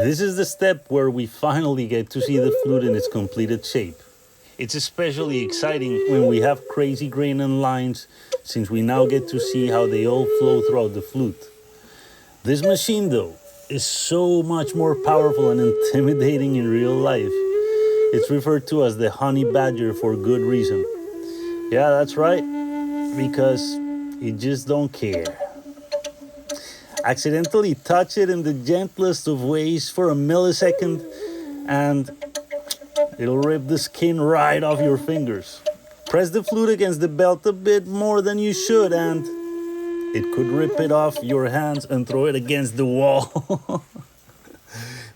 This is the step where we finally get to see the flute in its completed shape. It's especially exciting when we have crazy grain and lines, since we now get to see how they all flow throughout the flute. This machine, though, is so much more powerful and intimidating in real life. It's referred to as the honey badger for good reason. Yeah, that's right, because it just don't care. Accidentally touch it in the gentlest of ways for a millisecond and it'll rip the skin right off your fingers. Press the flute against the belt a bit more than you should and it could rip it off your hands and throw it against the wall.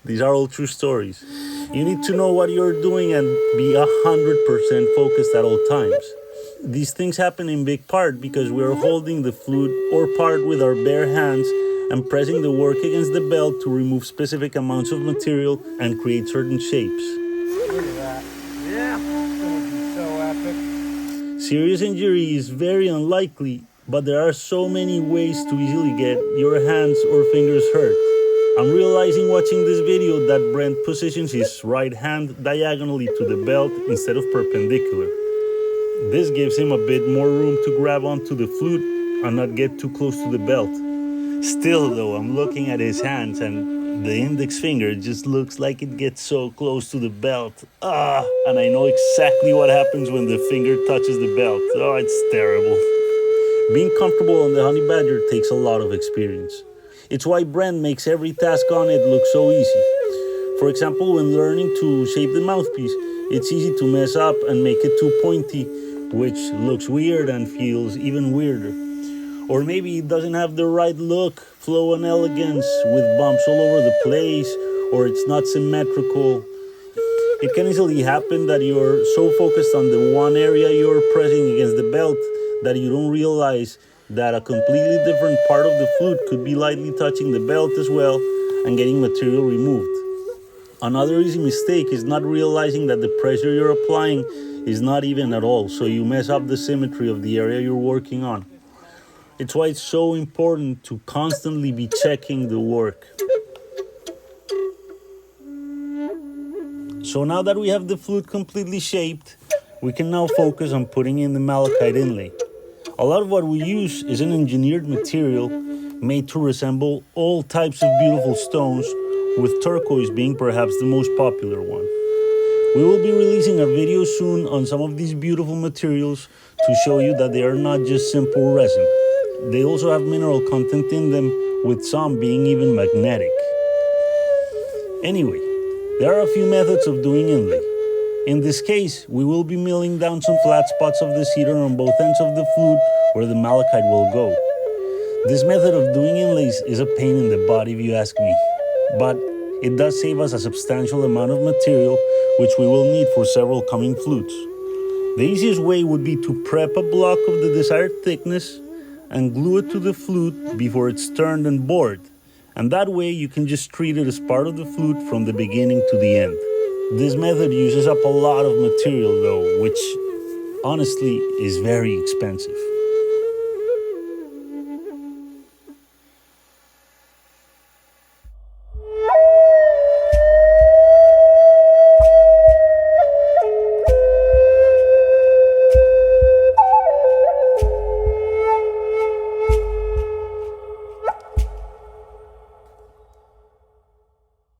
These are all true stories. You need to know what you're doing and be 100% focused at all times. These things happen in big part because we're holding the flute or part with our bare hands and pressing the work against the belt to remove specific amounts of material and create certain shapes. Look at that. Yeah, it's gonna be so epic. Serious injury is very unlikely, but there are so many ways to easily get your hands or fingers hurt. I'm realizing watching this video that Brent positions his right hand diagonally to the belt instead of perpendicular. This gives him a bit more room to grab onto the flute and not get too close to the belt. Still though, I'm looking at his hands and the index finger just looks like it gets so close to the belt. And I know exactly what happens when the finger touches the belt. Oh, it's terrible. Being comfortable on the honey badger takes a lot of experience. It's why Brent makes every task on it look so easy. For example, when learning to shape the mouthpiece, it's easy to mess up and make it too pointy, which looks weird and feels even weirder. Or maybe it doesn't have the right look, flow, and elegance with bumps all over the place, or it's not symmetrical. It can easily happen that you're so focused on the one area you're pressing against the belt that you don't realize that a completely different part of the flute could be lightly touching the belt as well and getting material removed. Another easy mistake is not realizing that the pressure you're applying is not even at all, so you mess up the symmetry of the area you're working on. It's why it's so important to constantly be checking the work. So now that we have the flute completely shaped, we can now focus on putting in the malachite inlay. A lot of what we use is an engineered material made to resemble all types of beautiful stones, with turquoise being perhaps the most popular one. We will be releasing a video soon on some of these beautiful materials to show you that they are not just simple resin. They also have mineral content in them, with some being even magnetic. Anyway, there are a few methods of doing inlay. In this case, we will be milling down some flat spots of the cedar on both ends of the flute where the malachite will go. This method of doing inlays is a pain in the butt if you ask me, but it does save us a substantial amount of material which we will need for several coming flutes. The easiest way would be to prep a block of the desired thickness and glue it to the flute before it's turned and bored, and that way you can just treat it as part of the flute from the beginning to the end. This method uses up a lot of material though, which honestly is very expensive.